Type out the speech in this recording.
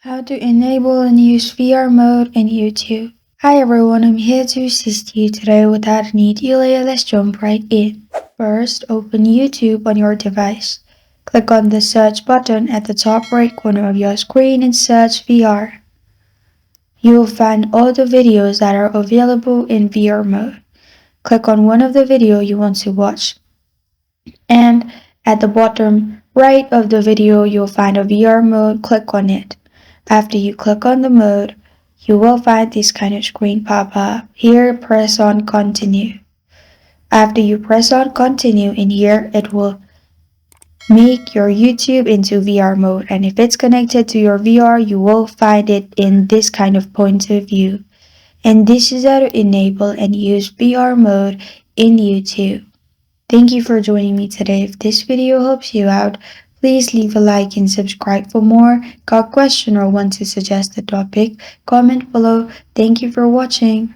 How to enable and use VR mode in YouTube. Hi everyone, I'm here to assist you today without any delay. Let's jump right in. First, open YouTube on your device. Click on the search button at the top right corner of your screen and search VR. You will find all the videos that are available in VR mode. Click on one of the videos you want to watch. And at the bottom right of the video, you'll find a VR mode. Click on it. After you click on the mode, you will find this kind of screen pop up. Here, press on continue. After you press on continue in here, it will make your YouTube into VR mode. And if it's connected to your VR, you will find it in this kind of point of view. And this is how to enable and use VR mode in YouTube. Thank you for joining me today. If this video helps you out, please leave a like and subscribe for more. Got a question or want to suggest a topic? Comment below. Thank you for watching.